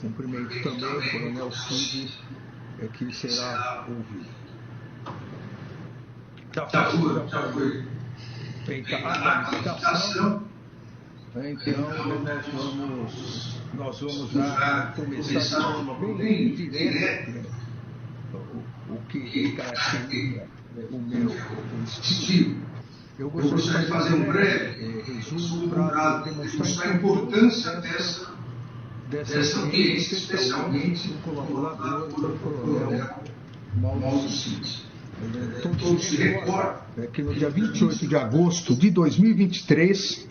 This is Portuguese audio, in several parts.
Cumprimento também o Coronel Cid, que será ouvido. Já foi feita a qualificação, então nós vamos já começar de forma bem direta o que caracteriza o meu estilo. Eu gostaria de fazer um breve resumo para demonstrar a importância dessa audiência, especialmente do colaborador do Coronel Mauro Cid. Todos se recordam que no dia 28 de agosto de 2023,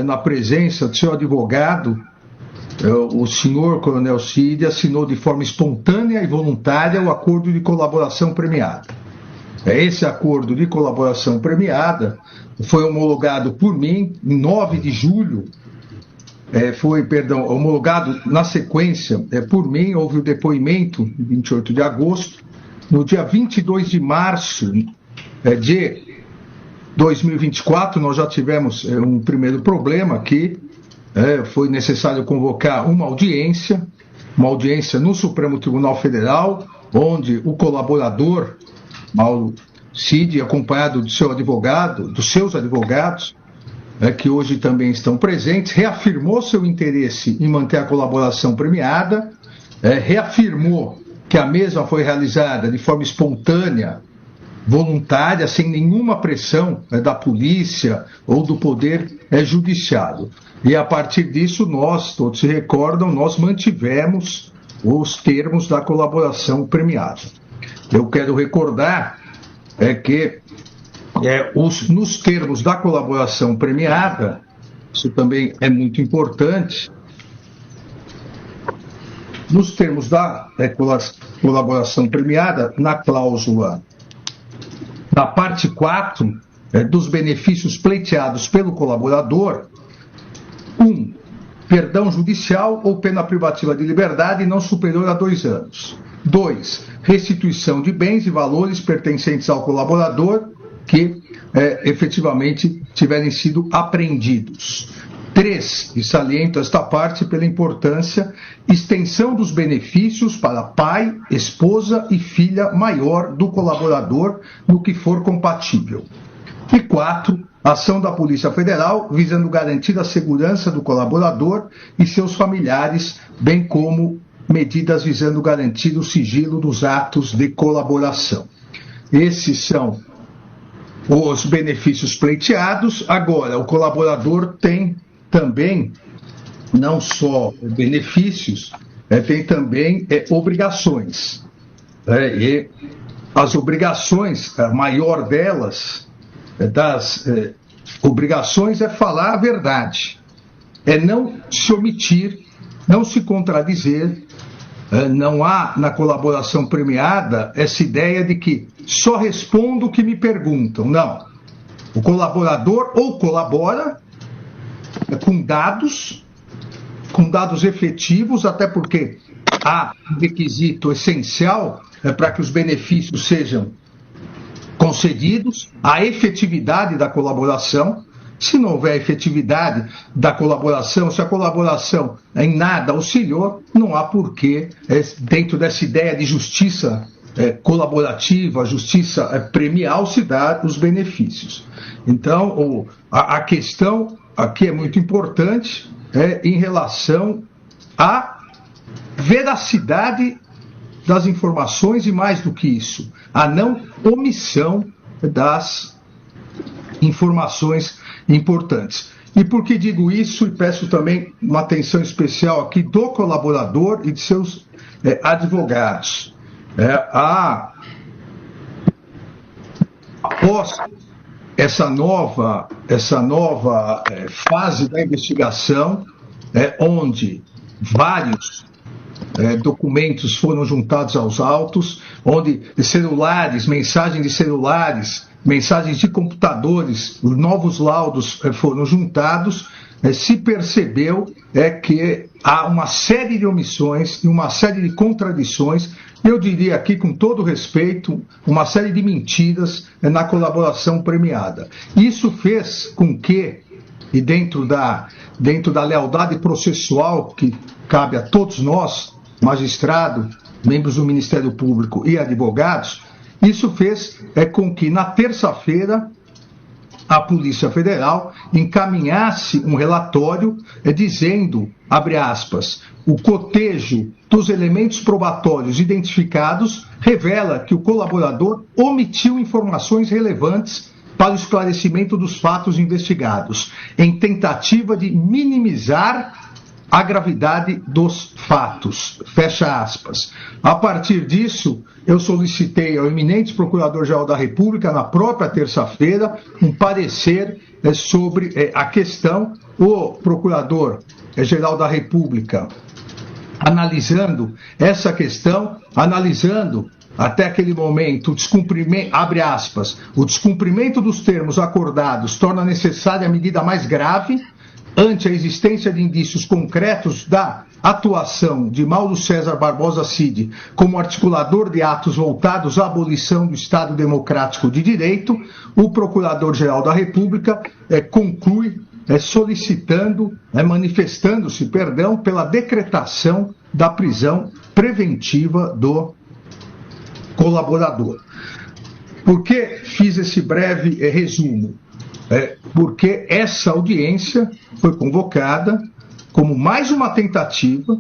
na presença do seu advogado, o senhor Coronel Cid assinou de forma espontânea e voluntária o acordo de colaboração premiada. Esse acordo de colaboração premiada foi homologado por mim em 9 de julho, homologado na sequência por mim, houve o depoimento em 28 de agosto. No dia 22 de março de 2024, nós já tivemos um primeiro problema aqui, foi necessário convocar uma audiência no Supremo Tribunal Federal, onde o colaborador Mauro Cid, acompanhado do seu advogado, dos seus advogados, que hoje também estão presentes, reafirmou seu interesse em manter a colaboração premiada, reafirmou que a mesma foi realizada de forma espontânea, voluntária, sem nenhuma pressão da polícia ou do poder judiciário. E a partir disso, nós, todos se recordam, nós mantivemos os termos da colaboração premiada. Eu quero recordar que nos termos da colaboração premiada, isso também é muito importante, nos termos da colaboração premiada, na cláusula, na parte 4, dos benefícios pleiteados pelo colaborador, 1. Perdão judicial ou pena privativa de liberdade não superior a 2 anos. 2. Restituição de bens e valores pertencentes ao colaborador que efetivamente tiverem sido apreendidos. 3, e saliento esta parte pela importância, extensão dos benefícios para pai, esposa e filha maior do colaborador, no que for compatível. E 4, ação da Polícia Federal visando garantir a segurança do colaborador e seus familiares, bem como medidas visando garantir o sigilo dos atos de colaboração. Esses são os benefícios pleiteados. Agora, o colaborador tem também, não só benefícios, tem também obrigações. E as obrigações, a maior delas, das obrigações é falar a verdade, é não se omitir, não se contradizer. Não há na colaboração premiada essa ideia de que só respondo o que me perguntam. Não. O colaborador ou colabora com dados efetivos, até porque há um requisito essencial para que os benefícios sejam concedidos, a efetividade da colaboração. Se não houver efetividade da colaboração, se a colaboração em nada auxiliou, não há porquê, dentro dessa ideia de justiça colaborativa, justiça premial, se dar os benefícios. Então, a questão aqui é muito importante em relação à veracidade das informações e, mais do que isso, a não omissão das informações importantes. E por que digo isso? E peço também uma atenção especial aqui do colaborador e de seus advogados. Após essa nova fase da investigação, onde vários documentos foram juntados aos autos, onde celulares, mensagens de celulares, mensagens de computadores, novos laudos foram juntados, se percebeu que há uma série de omissões e uma série de contradições, eu diria aqui com todo respeito, uma série de mentiras na colaboração premiada. Isso fez com que, e dentro da lealdade processual que cabe a todos nós, magistrado, membros do Ministério Público e advogados, isso fez com que, na terça-feira, a Polícia Federal encaminhasse um relatório dizendo, abre aspas, o cotejo dos elementos probatórios identificados revela que o colaborador omitiu informações relevantes para o esclarecimento dos fatos investigados, em tentativa de minimizar a gravidade dos fatos. Fecha aspas. A partir disso, eu solicitei ao eminente Procurador-Geral da República, na própria terça-feira, um parecer sobre a questão. O Procurador-Geral da República, analisando essa questão, analisando até aquele momento, o descumprimento, abre aspas, o descumprimento dos termos acordados torna necessária a medida mais grave ante a existência de indícios concretos da atuação de Mauro César Barbosa Cid como articulador de atos voltados à abolição do Estado Democrático de Direito, o Procurador-Geral da República conclui solicitando, manifestando-se, pela decretação da prisão preventiva do colaborador. Por que fiz esse breve resumo? Porque essa audiência foi convocada como mais uma tentativa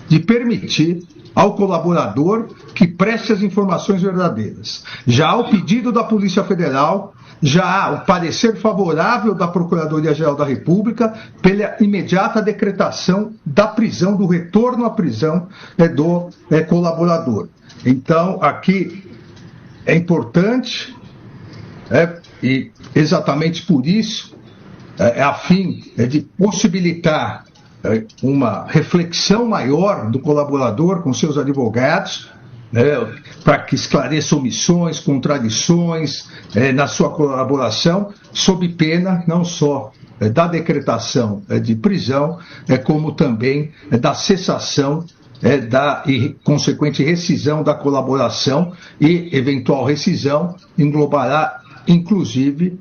de permitir ao colaborador que preste as informações verdadeiras. Já há o pedido da Polícia Federal, já há o parecer favorável da Procuradoria-Geral da República pela imediata decretação da prisão, do retorno à prisão do colaborador. Então, aqui é importante, e exatamente por isso, a fim de possibilitar uma reflexão maior do colaborador com seus advogados, para que esclareça omissões, contradições na sua colaboração, sob pena não só da decretação de prisão, como também da cessação da consequente rescisão da colaboração, e eventual rescisão englobará inclusive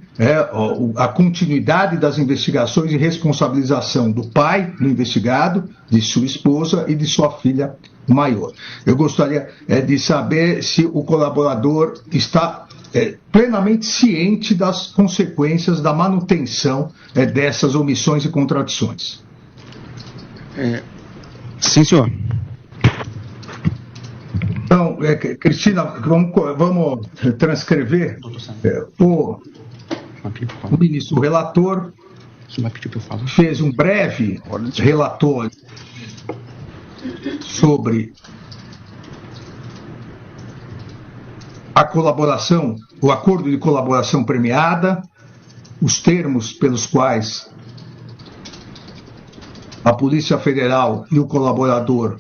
a continuidade das investigações e responsabilização do pai do investigado, de sua esposa e de sua filha maior. Eu gostaria de saber se o colaborador está plenamente ciente das consequências da manutenção dessas omissões e contradições. Sim, senhor. Então, Cristina, vamos transcrever o ministro relator fez um breve relatório sobre a colaboração, o acordo de colaboração premiada, os termos pelos quais a Polícia Federal e o colaborador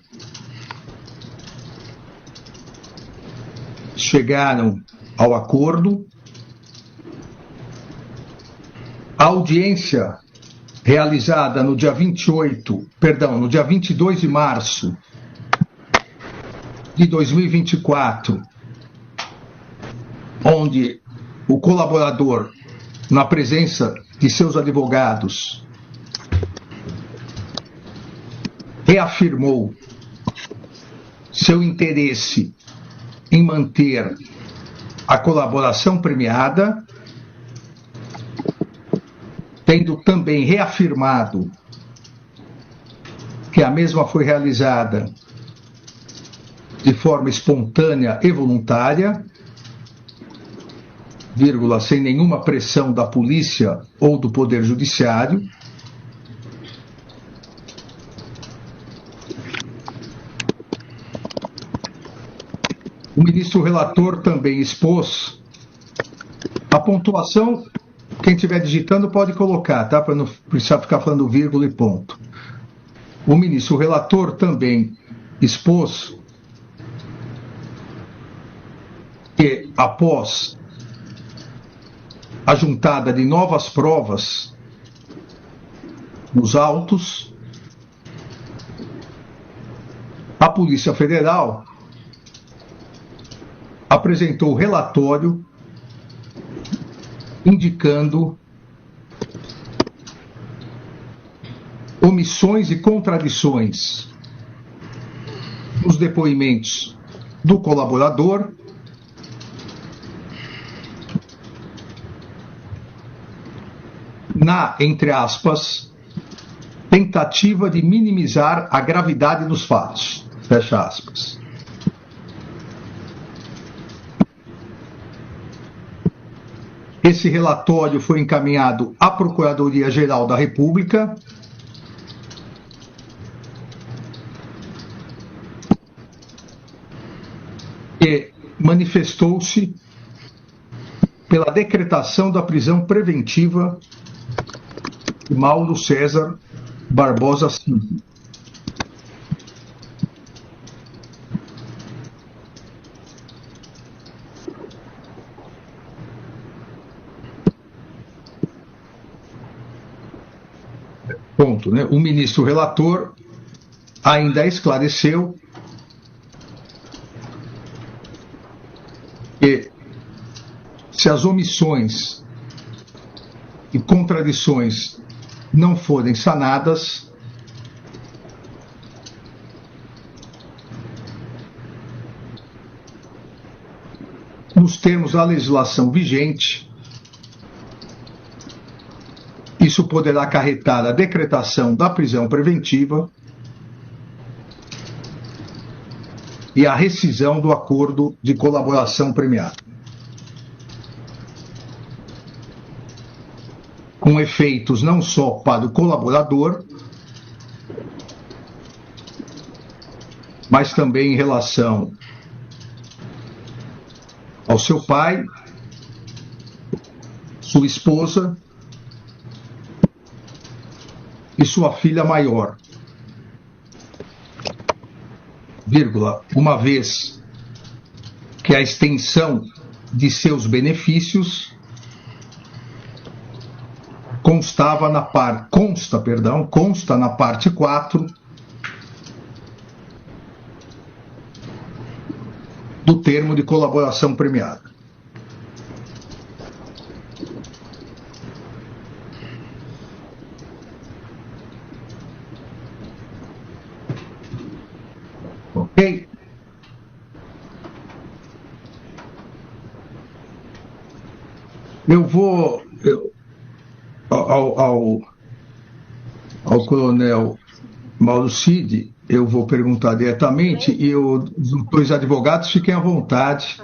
chegaram ao acordo. A audiência realizada no dia 22 de março de 2024, onde o colaborador, na presença de seus advogados, reafirmou seu interesse em manter a colaboração premiada, tendo também reafirmado que a mesma foi realizada de forma espontânea e voluntária, sem nenhuma pressão da polícia ou do Poder Judiciário. O ministro relator também expôs a pontuação. Quem estiver digitando pode colocar, tá? Para não precisar ficar falando vírgula e ponto. O ministro relator também expôs que, após a juntada de novas provas nos autos, a Polícia Federal apresentou relatório indicando omissões e contradições os depoimentos do colaborador, na, entre aspas, tentativa de minimizar a gravidade dos fatos, fecha aspas. Esse relatório foi encaminhado à Procuradoria-Geral da República, que manifestou-se pela decretação da prisão preventiva de Mauro César Barbosa Cid. Ponto, né? O ministro relator ainda esclareceu que, se as omissões e contradições não forem sanadas, nos termos da legislação vigente, isso poderá acarretar a decretação da prisão preventiva e a rescisão do acordo de colaboração premiada, com efeitos não só para o colaborador, mas também em relação ao seu pai, sua esposa e sua filha maior, vírgula, uma vez que a extensão de seus benefícios consta na parte 4 do termo de colaboração premiada. Ok? Eu vou ao coronel Mauro Cid, eu vou perguntar diretamente e os dois advogados fiquem à vontade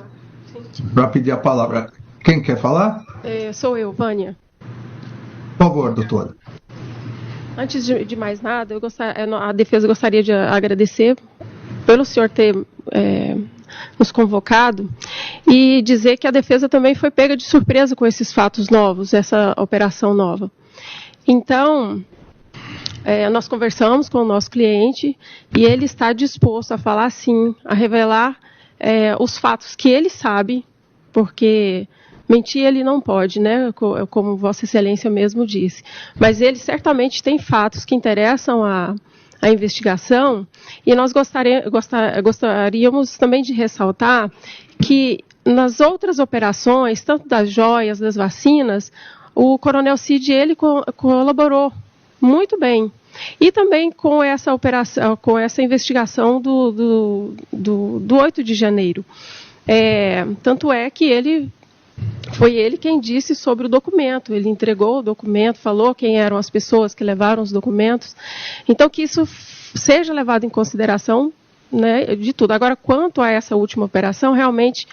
para pedir a palavra. Quem quer falar? Sou eu, Vânia. Por favor, doutora. Antes de mais nada, a defesa gostaria de agradecer pelo senhor ter nos convocado e dizer que a defesa também foi pega de surpresa com esses fatos novos, essa operação nova. Então, nós conversamos com o nosso cliente e ele está disposto a falar sim, a revelar os fatos que ele sabe, porque mentir ele não pode, né? Como Vossa Excelência mesmo disse. Mas ele certamente tem fatos que interessam a investigação, e nós gostaríamos também de ressaltar que nas outras operações, tanto das joias, das vacinas, o coronel Cid ele colaborou muito bem. E também com essa operação, com essa investigação do 8 de janeiro. Tanto é que foi ele quem disse sobre o documento, ele entregou o documento, falou quem eram as pessoas que levaram os documentos. Então, que isso seja levado em consideração, né, de tudo. Agora, quanto a essa última operação, realmente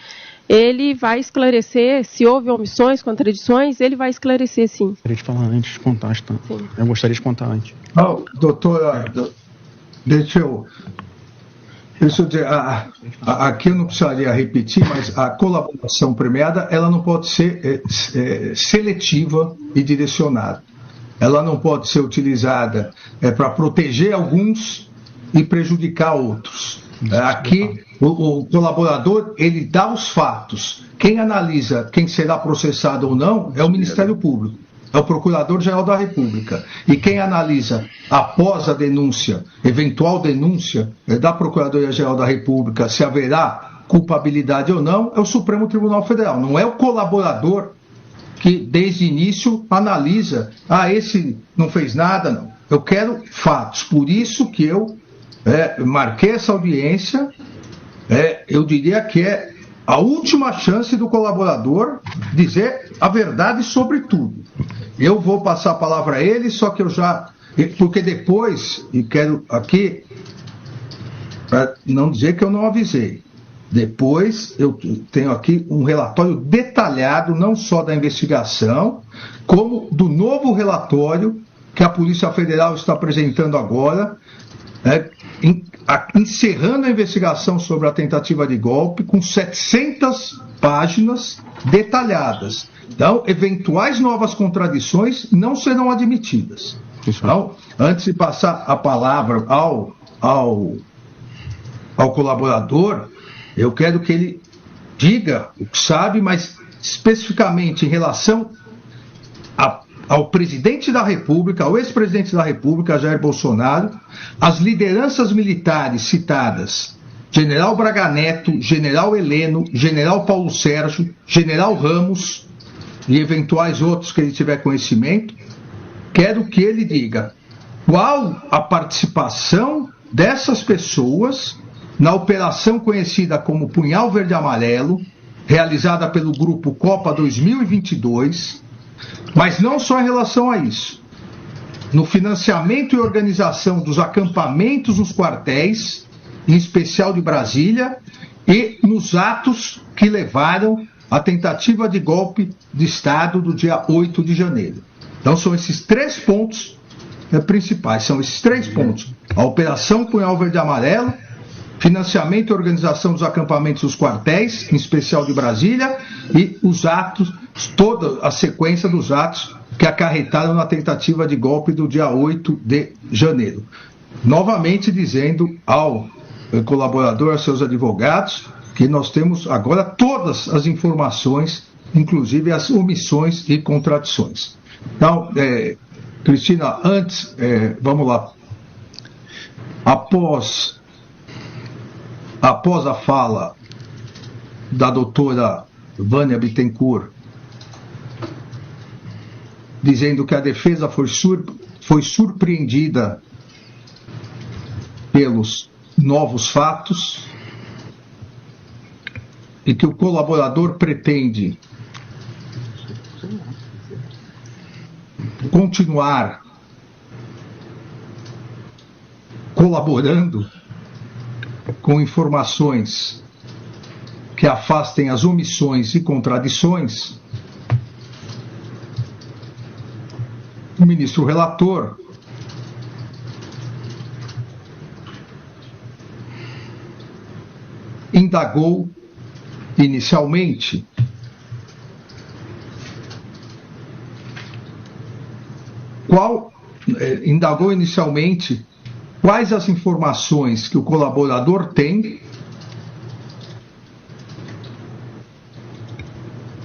ele vai esclarecer, se houve omissões, contradições, ele vai esclarecer, sim. Eu gostaria de falar antes de contar, tá? Sim. Eu gostaria de contar antes. Doutora, deixa eu dizer, aqui eu não precisaria repetir, mas a colaboração premiada, ela não pode ser seletiva e direcionada. Ela não pode ser utilizada para proteger alguns e prejudicar outros. Aqui, o colaborador, ele dá os fatos. Quem analisa quem será processado ou não é o Ministério Público, é o Procurador-Geral da República. E quem analisa após a denúncia, eventual denúncia da Procuradoria-Geral da República, se haverá culpabilidade ou não, é o Supremo Tribunal Federal. Não é o colaborador que, desde o início, analisa, esse não fez nada, não. Eu quero fatos. Por isso que eu marquei essa audiência, eu diria que é a última chance do colaborador dizer a verdade sobre tudo. Eu vou passar a palavra a ele, só que eu já... Porque depois, e quero aqui, para não dizer que eu não avisei, depois eu tenho aqui um relatório detalhado, não só da investigação, como do novo relatório que a Polícia Federal está apresentando agora, encerrando a investigação sobre a tentativa de golpe com 700 páginas detalhadas. Então, eventuais novas contradições não serão admitidas. Então, antes de passar a palavra ao colaborador, eu quero que ele diga o que sabe, mas especificamente em relação ao presidente da República, ao ex-presidente da República, Jair Bolsonaro, as lideranças militares citadas, General Braga Neto, General Heleno, General Paulo Sérgio, General Ramos e eventuais outros que ele tiver conhecimento, quero que ele diga qual a participação dessas pessoas na operação conhecida como Punhal Verde Amarelo, realizada pelo Grupo Copa 2022, mas não só em relação a isso. No financiamento e organização dos acampamentos nos quartéis, em especial de Brasília, e nos atos que levaram à tentativa de golpe de Estado do dia 8 de janeiro. Então são esses 3 pontos principais, são esses 3 pontos. A Operação Punhal Verde Amarelo, financiamento e organização dos acampamentos dos quartéis, em especial de Brasília, e os atos, toda a sequência dos atos que acarretaram na tentativa de golpe do dia 8 de janeiro. Novamente dizendo ao colaborador, aos seus advogados, que nós temos agora todas as informações, inclusive as omissões e contradições. Então, Cristina, antes, vamos lá. Após a fala da doutora Vânia Bittencourt, dizendo que a defesa foi surpreendida pelos novos fatos e que o colaborador pretende continuar colaborando com informações que afastem as omissões e contradições, o ministro relator indagou inicialmente quais as informações que o colaborador tem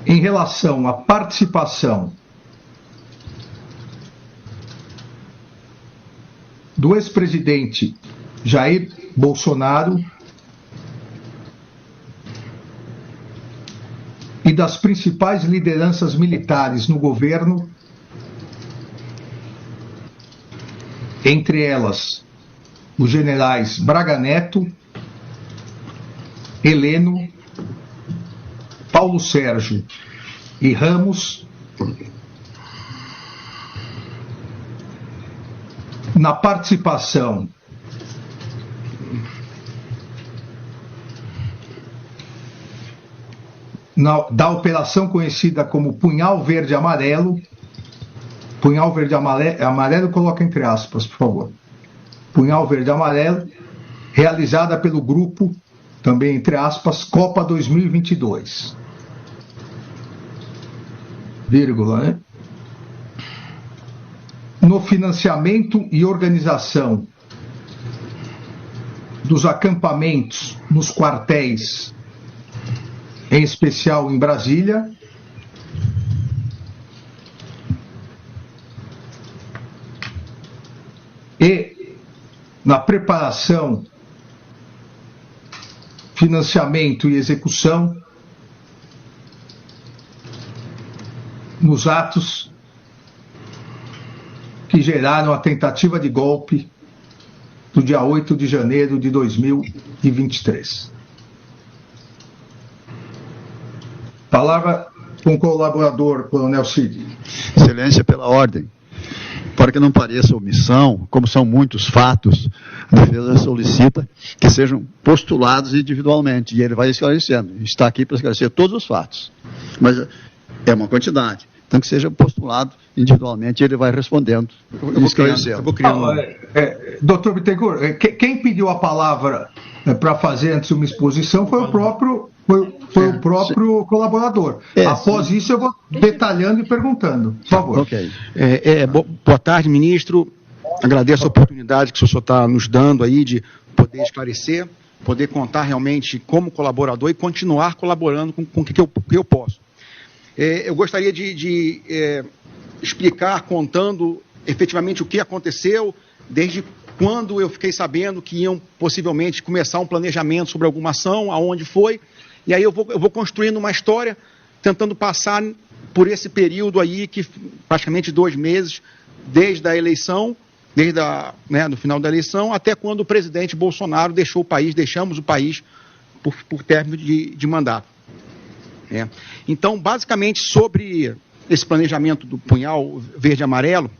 em relação à participação do ex-presidente Jair Bolsonaro e das principais lideranças militares no governo, entre elas os generais Braga Neto, Heleno, Paulo Sérgio e Ramos, na participação da operação conhecida como Punhal Verde Amarelo. Punhal Verde Amarelo, coloca entre aspas, por favor. Punhal Verde Amarelo, realizada pelo grupo, também entre aspas, Copa 2022. Vírgula, né? No financiamento e organização dos acampamentos nos quartéis, em especial em Brasília, e na preparação, financiamento e execução nos atos que geraram a tentativa de golpe do dia 8 de janeiro de 2023. Palavra com o colaborador, Coronel Cid. Excelência, pela ordem. Para que não pareça omissão, como são muitos fatos, a defesa solicita que sejam postulados individualmente, e ele vai esclarecendo. Está aqui para esclarecer todos os fatos. Mas é uma quantidade. Então, que seja postulado individualmente, e ele vai respondendo e esclarecendo. Doutor Bittencourt, quem pediu a palavra para fazer antes uma exposição foi o próprio colaborador. Após isso, eu vou detalhando e perguntando. Por favor. Ok. Boa tarde, ministro. Agradeço a oportunidade que o senhor está nos dando aí de poder esclarecer, poder contar realmente como colaborador e continuar colaborando com o que eu posso. Eu gostaria de explicar, contando efetivamente o que aconteceu, desde quando eu fiquei sabendo que iam possivelmente começar um planejamento sobre alguma ação, aonde foi, e aí eu vou construindo uma história, tentando passar por esse período aí, que praticamente 2 meses, desde a eleição, no final da eleição, até quando o presidente Bolsonaro deixamos o país por término de mandato. Então, basicamente, sobre esse planejamento do punhal verde e amarelo,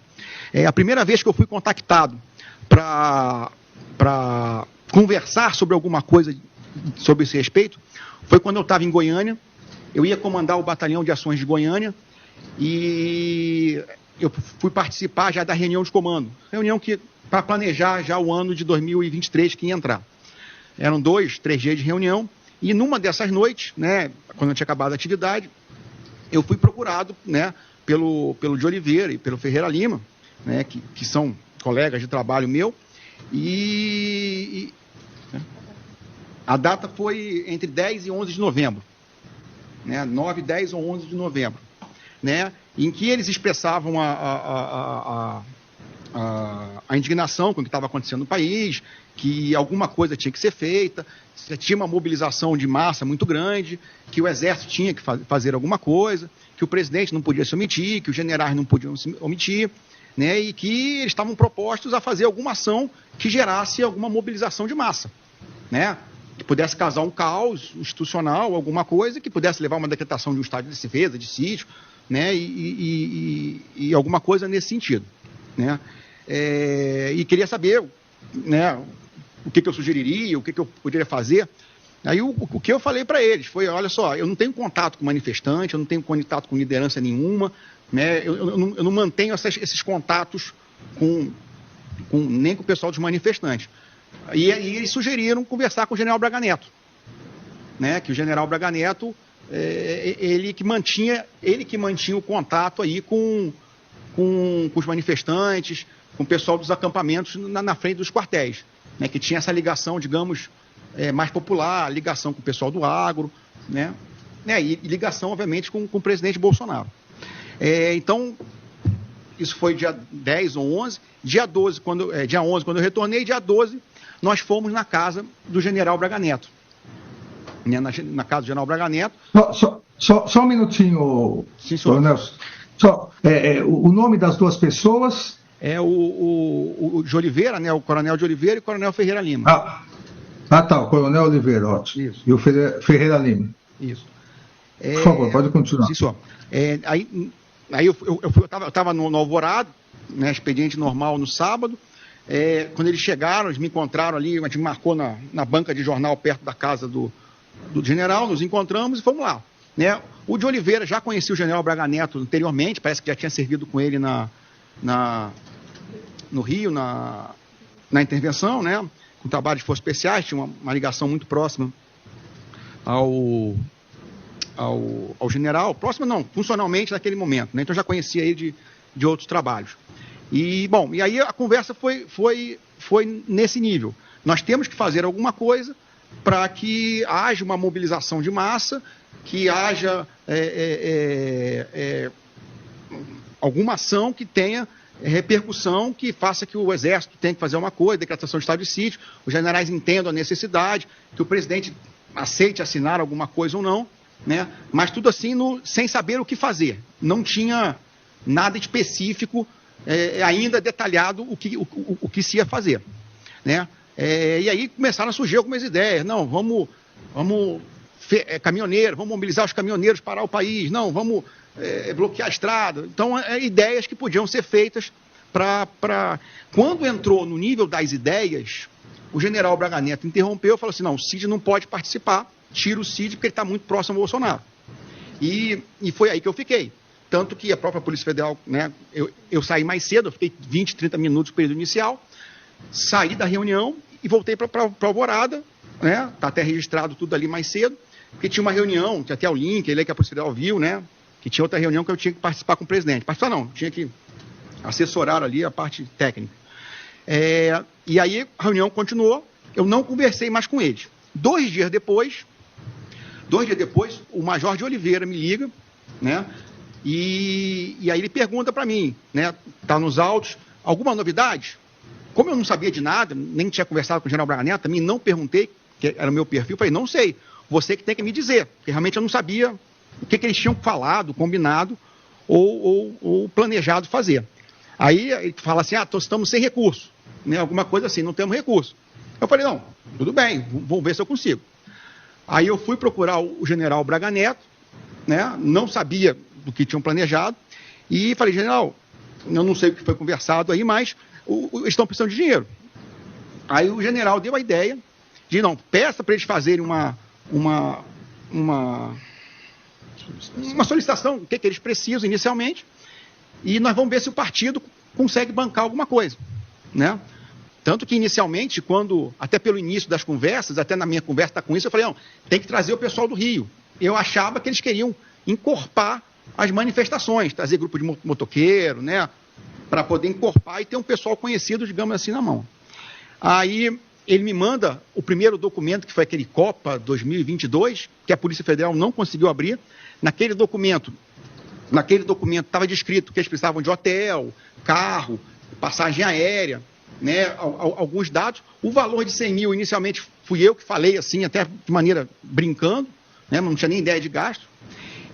a primeira vez que eu fui contactado para conversar sobre alguma coisa sobre esse respeito foi quando eu estava em Goiânia. Eu ia comandar o Batalhão de Ações de Goiânia e eu fui participar já da reunião de comando. Reunião para planejar já o ano de 2023 que ia entrar. Eram 2, 3 dias de reunião. E numa dessas noites, quando eu tinha acabado a atividade, eu fui procurado, pelo de Oliveira e pelo Ferreira Lima, que são colegas de trabalho meu, e a data foi entre 10 e 11 de novembro, 9, 10 ou 11 de novembro, em que eles expressavam a indignação com o que estava acontecendo no país, que alguma coisa tinha que ser feita, tinha uma mobilização de massa muito grande, que o Exército tinha que fazer alguma coisa, que o presidente não podia se omitir, que os generais não podiam se omitir, e que eles estavam propostos a fazer alguma ação que gerasse alguma mobilização de massa, que pudesse causar um caos institucional, alguma coisa, que pudesse levar a uma decretação de um estado de defesa, de sítio, e alguma coisa nesse sentido. E queria saber o que eu sugeriria, o que eu poderia fazer. Aí o que eu falei para eles foi, olha só, eu não tenho contato com manifestante, eu não tenho contato com liderança nenhuma, eu não mantenho esses contatos nem com o pessoal dos manifestantes. E eles sugeriram conversar com o general Braga Neto, que o general Braga Neto, ele que mantinha o contato aí com os manifestantes, com o pessoal dos acampamentos na frente dos quartéis, que tinha essa ligação, digamos, mais popular, ligação com o pessoal do agro, e ligação, obviamente, com o presidente Bolsonaro. Então, isso foi dia 10 ou 11, dia 11, quando eu retornei, dia 12, nós fomos na casa do general Braga Neto, na casa do general Braga Neto. Só um minutinho, sim, senhor. Nelson. O nome das duas pessoas? É o de Oliveira, o coronel de Oliveira e o coronel Ferreira Lima. Tá, o coronel Oliveira, ótimo. Isso. E o Ferreira Lima. Isso. Por favor, pode continuar. Sim, senhor. Aí eu estava no Alvorado, expediente normal no sábado. Quando eles chegaram, eles me encontraram ali, a gente marcou na banca de jornal perto da casa do general, nos encontramos e fomos lá. O de Oliveira já conhecia o general Braga Neto anteriormente, parece que já tinha servido com ele no Rio, na intervenção, com trabalho de forças especiais, tinha uma ligação muito próxima ao general, próxima não, funcionalmente naquele momento, então já conhecia ele de outros trabalhos. E aí a conversa foi nesse nível. Nós temos que fazer alguma coisa para que haja uma mobilização de massa, que haja alguma ação que tenha repercussão, que faça que o Exército tenha que fazer uma coisa, decretação de estado de sítio, os generais entendam a necessidade, que o presidente aceite assinar alguma coisa ou não, mas tudo assim sem saber o que fazer. Não tinha nada específico, ainda detalhado o que se ia fazer. né? E aí começaram a surgir algumas ideias. Não, vamos caminhoneiro, vamos mobilizar os caminhoneiros para o país. Não, vamos bloquear a estrada. Então, ideias que podiam ser feitas para... Quando entrou no nível das ideias, o general Braga Neto interrompeu e falou assim, não, o Cid não pode participar, tira o Cid porque ele está muito próximo ao Bolsonaro. E foi aí que eu fiquei. Tanto que a própria Polícia Federal, né, eu saí mais cedo, eu fiquei 20, 30 minutos no período inicial, saí da reunião e voltei para Alvorada, né, está até registrado tudo ali mais cedo, porque tinha uma reunião, tinha até o link, ele que a Polícia Federal viu, né, que tinha outra reunião que eu tinha que participar com o presidente. Participar não, tinha que assessorar ali a parte técnica. E aí a reunião continuou, eu não conversei mais com eles. 2 dias depois, o Major de Oliveira me liga, né? E aí ele pergunta para mim, né? Tá nos autos, alguma novidade? Como eu não sabia de nada, nem tinha conversado com o general Braga Neto, também não perguntei, que era o meu perfil, falei, não sei, você que tem que me dizer, porque realmente eu não sabia o que eles tinham falado, combinado ou planejado fazer. Aí ele fala assim, estamos sem recurso, né? Alguma coisa assim, não temos recurso. Eu falei, não, tudo bem, vou ver se eu consigo. Aí eu fui procurar o general Braga Neto, né? Não sabia do que tinham planejado, e falei, general, eu não sei o que foi conversado aí, mas eles estão precisando de dinheiro. Aí o general deu a ideia de, não, peça para eles fazerem uma solicitação, o que eles precisam inicialmente, e nós vamos ver se o partido consegue bancar alguma coisa, né? Tanto que inicialmente, até pelo início das conversas, até na minha conversa com isso, eu falei, não, tem que trazer o pessoal do Rio. Eu achava que eles queriam encorpar as manifestações, trazer grupo de motoqueiro, né, para poder encorpar e ter um pessoal conhecido, digamos assim, na mão. Aí ele me manda o primeiro documento, que foi aquele Copa 2022, que a Polícia Federal não conseguiu abrir. Naquele documento estava descrito que eles precisavam de hotel, carro, passagem aérea, né, alguns dados. O valor de 100 mil, inicialmente, fui eu que falei, assim, até de maneira brincando, né, não tinha nem ideia de gasto.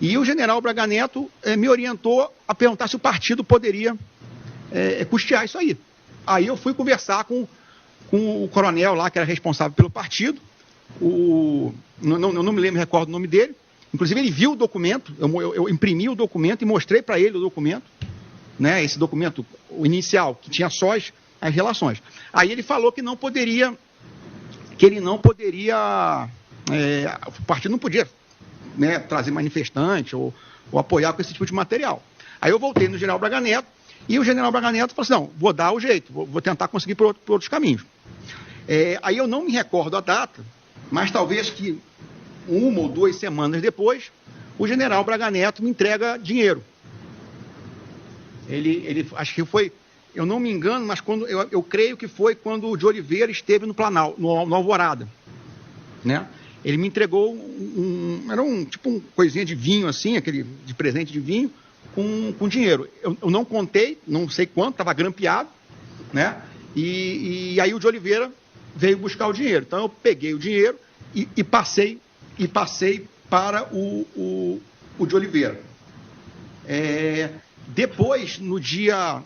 E o general Braga Neto me orientou a perguntar se o partido poderia custear isso aí. Aí eu fui conversar com o coronel lá, que era responsável pelo partido, não me lembro, recordo o nome dele. Inclusive ele viu o documento, eu imprimi o documento e mostrei para ele o documento, né, esse documento, o inicial, que tinha só as relações. Aí ele falou que o partido não podia, né, trazer manifestante ou apoiar com esse tipo de material. Aí eu voltei no general Braga Neto, e o general Braga Neto falou assim, não, vou dar o jeito, vou tentar conseguir por outros caminhos. Aí eu não me recordo a data, mas talvez que 1 ou 2 semanas depois, o general Braga Neto me entrega dinheiro. Ele acho que foi, eu não me engano, mas eu creio que foi quando o de Oliveira esteve no Planalto, no Alvorada, né? Ele me entregou era tipo uma coisinha de vinho assim, aquele de presente de vinho, com dinheiro. Eu não contei, não sei quanto, estava grampeado, né? E aí o de Oliveira veio buscar o dinheiro. Então eu peguei o dinheiro e passei para o de Oliveira. Depois, no dia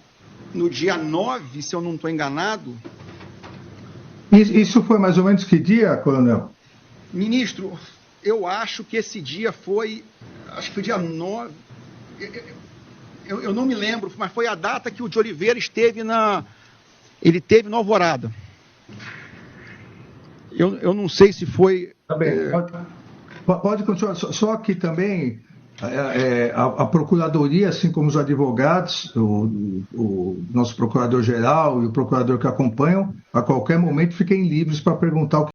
9, se eu não estou enganado... Isso foi mais ou menos que dia, coronel? Ministro, eu acho que esse dia foi... Acho que foi dia 9... Eu não me lembro, mas foi a data que o de Oliveira esteve no Alvorada. Eu não sei se foi... Tá bem, pode continuar. Só que também a Procuradoria, assim como os advogados, o nosso Procurador-Geral e o Procurador que acompanham, a qualquer momento fiquem livres para perguntar o que